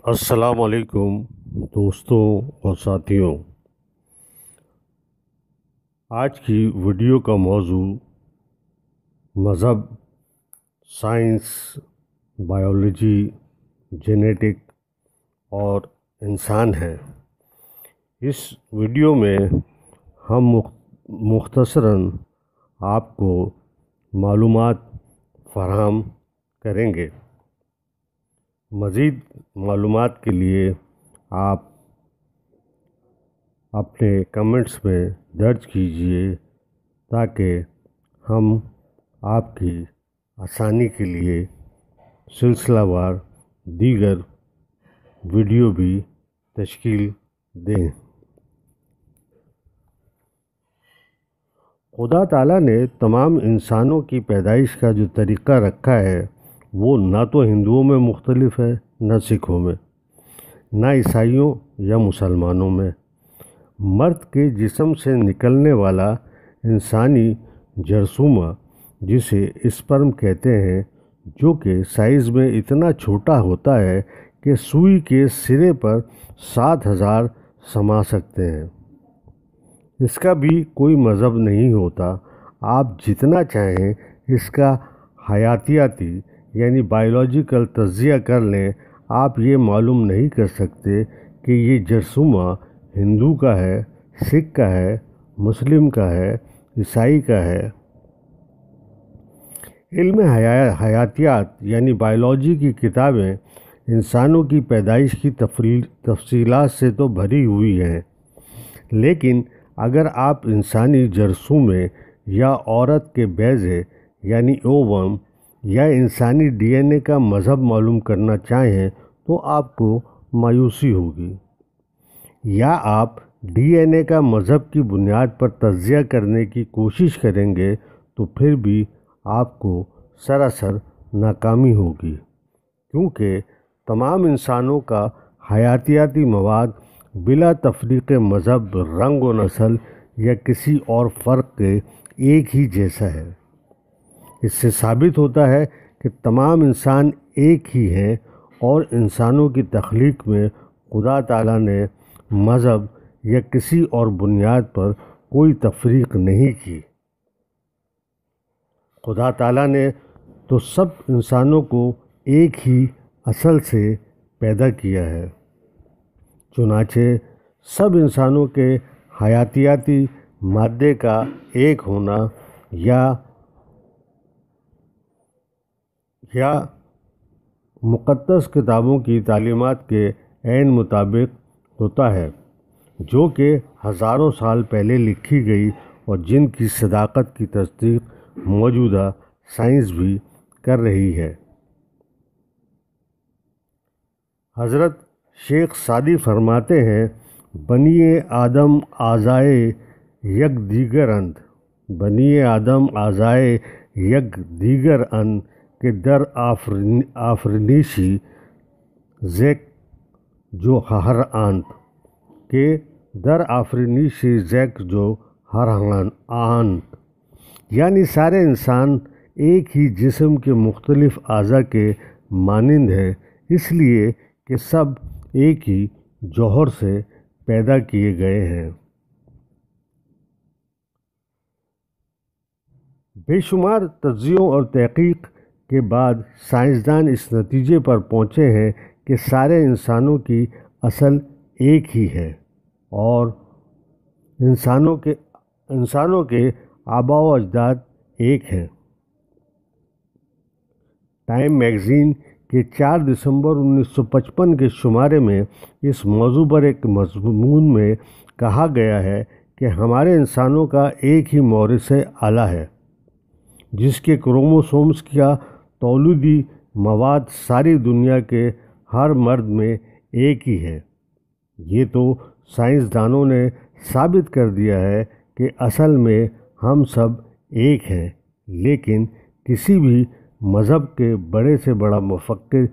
السلام علیکم دوستوں اور ساتھیوں، آج کی ویڈیو کا موضوع مذہب، سائنس، بائیولوجی، جینیٹک اور انسان ہے۔ اس ویڈیو میں ہم مختصراً آپ کو معلومات فراہم کریں گے۔ مزید معلومات کے لیے آپ اپنے کمنٹس میں درج کیجیے تاکہ ہم آپ کی آسانی کے لیے سلسلہ وار دیگر ویڈیو بھی تشکیل دیں۔ خدا تعالیٰ نے تمام انسانوں کی پیدائش کا جو طریقہ رکھا ہے وہ نہ تو ہندوؤں میں مختلف ہے، نہ سکھوں میں، نہ عیسائیوں یا مسلمانوں میں۔ مرد کے جسم سے نکلنے والا انسانی جرثومہ، جسے اسپرم کہتے ہیں، جو کہ سائز میں اتنا چھوٹا ہوتا ہے کہ سوئی کے سرے پر 7,000 سما سکتے ہیں، اس کا بھی کوئی مذہب نہیں ہوتا۔ آپ جتنا چاہیں اس کا حیاتیاتی یعنی بائیولوجیکل تجزیہ کر لیں، آپ یہ معلوم نہیں کر سکتے کہ یہ جرثومہ ہندو کا ہے، سکھ کا ہے، مسلم کا ہے، عیسائی کا ہے۔ علم حیاتیات یعنی بائیولوجی کی کتابیں انسانوں کی پیدائش کی تفصیلات سے تو بھری ہوئی ہیں، لیکن اگر آپ انسانی جرثومے یا عورت کے بیضے یعنی اووم یا انسانی ڈی این اے کا مذہب معلوم کرنا چاہیں تو آپ کو مایوسی ہوگی، یا آپ ڈی این اے کا مذہب کی بنیاد پر تجزیہ کرنے کی کوشش کریں گے تو پھر بھی آپ کو سراسر ناکامی ہوگی، کیونکہ تمام انسانوں کا حیاتیاتی مواد بلا تفریق مذہب، رنگ و نسل یا کسی اور فرق کے ایک ہی جیسا ہے۔ اس سے ثابت ہوتا ہے کہ تمام انسان ایک ہی ہیں اور انسانوں کی تخلیق میں خدا تعالیٰ نے مذہب یا کسی اور بنیاد پر کوئی تفریق نہیں کی۔ خدا تعالیٰ نے تو سب انسانوں کو ایک ہی اصل سے پیدا کیا ہے، چنانچہ سب انسانوں کے حیاتیاتی مادے کا ایک ہونا یا مقدس کتابوں کی تعلیمات کے عین مطابق ہوتا ہے، جو کہ ہزاروں سال پہلے لکھی گئی اور جن کی صداقت کی تصدیق موجودہ سائنس بھی کر رہی ہے۔ حضرت شیخ سعدی فرماتے ہیں، بنی آدم اعضائے یک دیگر اند، بنی آدم اعضائے یک دیگر اند کہ در آفرینشی زیک جو ہر آنت، کہ در آفرینشی زیک جو ہر آنت، یعنی سارے انسان ایک ہی جسم کے مختلف اعضاء کے مانند ہے، اس لیے کہ سب ایک ہی جوہر سے پیدا کیے گئے ہیں۔ بے شمار تجزیوں اور تحقیق کے بعد سائنسدان اس نتیجے پر پہنچے ہیں کہ سارے انسانوں کی اصل ایک ہی ہے اور انسانوں کے آباء و اجداد ایک ہیں۔ ٹائم میگزین کے 4 دسمبر 1955 کے شمارے میں اس موضوع پر ایک مضمون میں کہا گیا ہے کہ ہمارے انسانوں کا ایک ہی مورث اعلیٰ ہے، جس کے کروموسومز کا تولیدی مواد ساری دنیا کے ہر مرد میں ایک ہی ہے۔ یہ تو سائنسدانوں نے ثابت کر دیا ہے کہ اصل میں ہم سب ایک ہیں، لیکن کسی بھی مذہب کے بڑے سے بڑا مفکر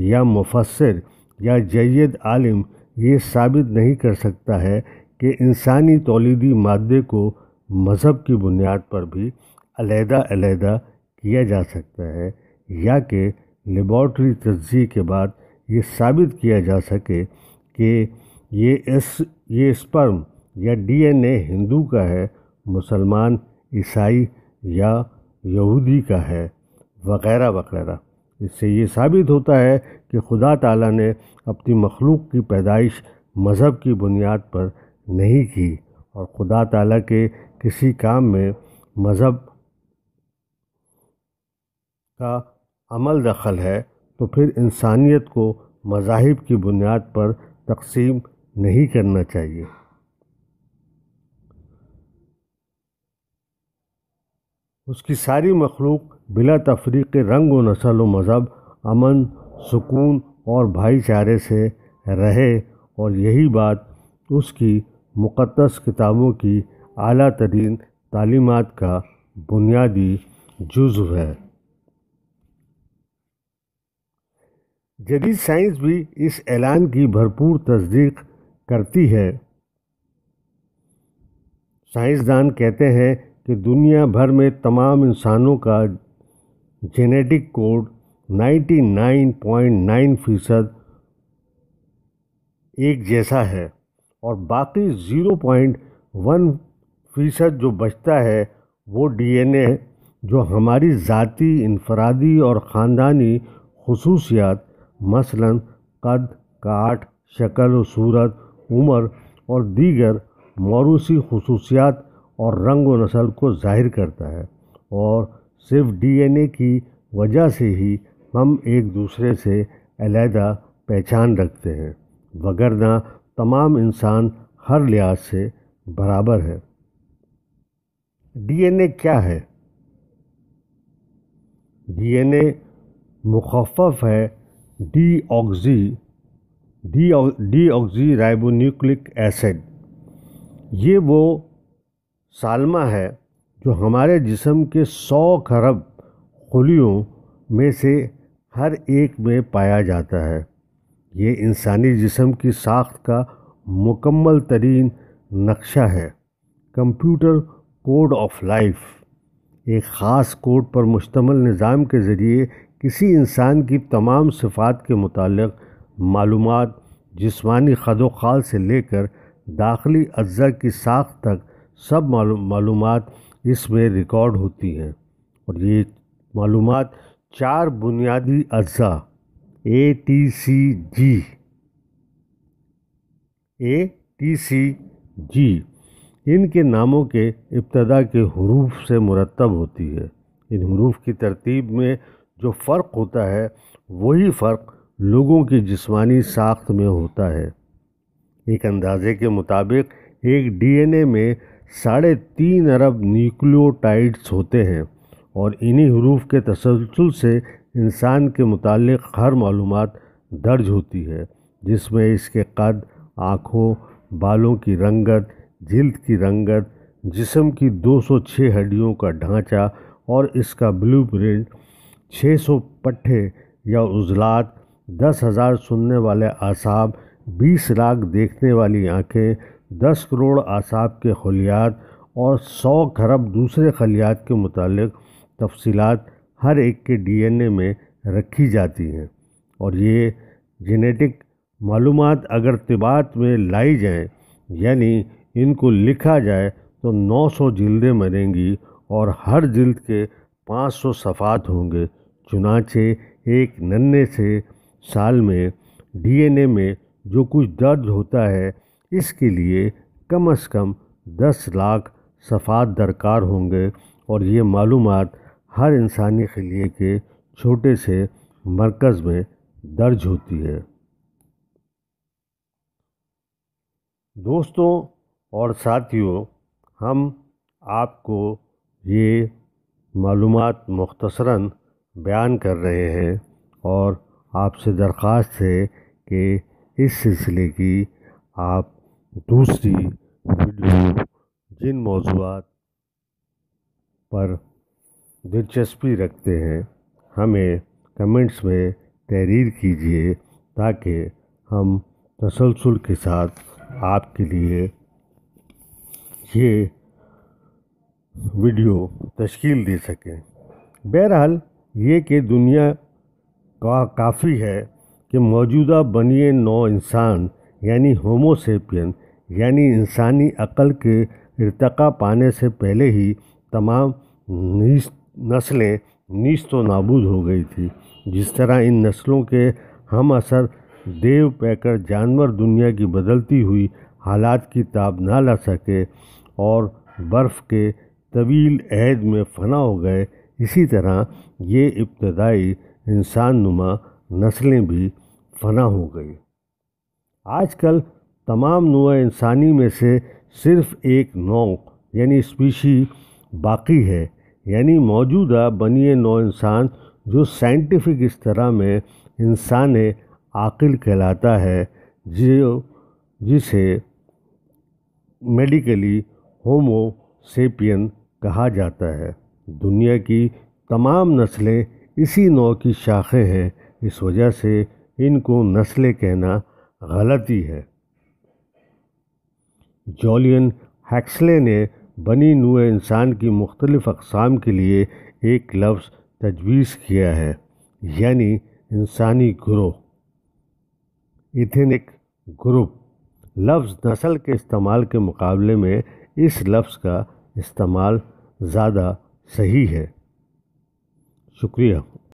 یا مفسر یا جید عالم یہ ثابت نہیں کر سکتا ہے کہ انسانی تولیدی مادے کو مذہب کی بنیاد پر بھی علیحدہ کیا جا سکتا ہے، یا کہ لیبارٹری تجزیے کے بعد یہ ثابت کیا جا سکے کہ یہ اسپرم یا ڈی این اے ہندو کا ہے، مسلمان، عیسائی یا یہودی کا ہے، وغیرہ وغیرہ۔ اس سے یہ ثابت ہوتا ہے کہ خدا تعالیٰ نے اپنی مخلوق کی پیدائش مذہب کی بنیاد پر نہیں کی، اور خدا تعالیٰ کے کسی کام میں مذہب کا عمل دخل ہے تو پھر انسانیت کو مذاہب کی بنیاد پر تقسیم نہیں کرنا چاہیے۔ اس کی ساری مخلوق بلا تفریق رنگ و نسل و مذہب امن، سکون اور بھائی چارے سے رہے، اور یہی بات اس کی مقدس کتابوں کی اعلیٰ ترین تعلیمات کا بنیادی جزو ہے۔ جدید سائنس بھی اس اعلان کی بھرپور تصدیق کرتی ہے۔ سائنسدان کہتے ہیں کہ دنیا بھر میں تمام انسانوں کا جینیٹک کوڈ 99.9% ایک جیسا ہے، اور باقی 0.1% جو بچتا ہے وہ ڈی این اے جو ہماری ذاتی، انفرادی اور خاندانی خصوصیات مثلاً قد، کاٹ، شکل و صورت، عمر اور دیگر موروثی خصوصیات اور رنگ و نسل کو ظاہر کرتا ہے، اور صرف ڈی این اے کی وجہ سے ہی ہم ایک دوسرے سے علیحدہ پہچان رکھتے ہیں، وگرنہ تمام انسان ہر لحاظ سے برابر ہے۔ ڈی این اے کیا ہے؟ ڈی این اے مخفف ہے ڈی آکسی رائبو نیوکلک ایسڈ۔ یہ وہ سالمہ ہے جو ہمارے جسم کے 100 کھرب خلیوں میں سے ہر ایک میں پایا جاتا ہے۔ یہ انسانی جسم کی ساخت کا مکمل ترین نقشہ ہے۔ کمپیوٹر کوڈ آف لائف ایک خاص کوڈ پر مشتمل نظام کے ذریعے کسی انسان کی تمام صفات کے متعلق معلومات، جسمانی خد و خال سے لے کر داخلی اعضاء کی ساخت تک سب معلومات اس میں ریکارڈ ہوتی ہیں، اور یہ معلومات 4 بنیادی اعضاء ATCG ان کے ناموں کے ابتدا کے حروف سے مرتب ہوتی ہے۔ ان حروف کی ترتیب میں جو فرق ہوتا ہے وہی فرق لوگوں کی جسمانی ساخت میں ہوتا ہے۔ ایک اندازے کے مطابق ایک ڈی این اے میں 3.5 ارب نیوکلیوٹائڈز ہوتے ہیں، اور انہی حروف کے تسلسل سے انسان کے متعلق ہر معلومات درج ہوتی ہے، جس میں اس کے قد، آنکھوں، بالوں کی رنگت، جلد کی رنگت، جسم کی 206 ہڈیوں کا ڈھانچہ اور اس کا بلیو پرنٹ، 600 پٹھے یا عضلات، 10,000 سننے والے اعصاب، 20 لاکھ دیکھنے والی آنکھیں، 10 کروڑ اعصاب کے خلیات اور 100 کھرب دوسرے خلیات کے متعلق تفصیلات ہر ایک کے ڈی این اے میں رکھی جاتی ہیں، اور یہ جینیٹک معلومات اگر طباعت میں لائی جائیں، یعنی ان کو لکھا جائے، تو 900 جلدیں بنیں گی اور ہر جلد کے 500 صفحات ہوں گے۔ چنانچہ ایک ننھے سے سال میں ڈی این اے میں جو کچھ درج ہوتا ہے اس کے لیے کم از کم 10 لاکھ صفحات درکار ہوں گے، اور یہ معلومات ہر انسانی خلیے کے چھوٹے سے مرکز میں درج ہوتی ہے۔ دوستوں اور ساتھیوں، ہم آپ کو یہ معلومات مختصراً بیان کر رہے ہیں، اور آپ سے درخواست ہے کہ اس سلسلے کی آپ دوسری ویڈیو جن موضوعات پر دلچسپی رکھتے ہیں ہمیں کمنٹس میں تحریر کیجیے، تاکہ ہم تسلسل کے ساتھ آپ کے لیے یہ ویڈیو تشکیل دے سکیں۔ بہرحال یہ کہ دنیا کا کافی ہے کہ موجودہ بنی نوع انسان یعنی ہومو سیپین یعنی انسانی عقل کے ارتقا پانے سے پہلے ہی تمام نسلیں نیست و نابود ہو گئی تھی۔ جس طرح ان نسلوں کے ہم اثر دیو پیکر جانور دنیا کی بدلتی ہوئی حالات کی تاب نہ لا سکے اور برف کے طویل عہد میں فنا ہو گئے، اسی طرح یہ ابتدائی انسان نما نسلیں بھی فنا ہو گئی۔ آج کل تمام نوع انسانی میں سے صرف ایک نوع یعنی اسپیشی باقی ہے، یعنی موجودہ بنی نوع انسان جو سائنٹیفک اصطلاح میں انسان عاقل کہلاتا ہے، جسے میڈیکلی ہومو سیپین کہا جاتا ہے۔ دنیا کی تمام نسلیں اسی نوع کی شاخیں ہیں، اس وجہ سے ان کو نسلیں کہنا غلطی ہے۔ جولین ہیکسلے نے بنی نوع انسان کی مختلف اقسام کے لیے ایک لفظ تجویز کیا ہے، یعنی انسانی گروہ، ایتھنک گروپ۔ لفظ نسل کے استعمال کے مقابلے میں اس لفظ کا استعمال زیادہ صحیح ہے۔ شکریہ۔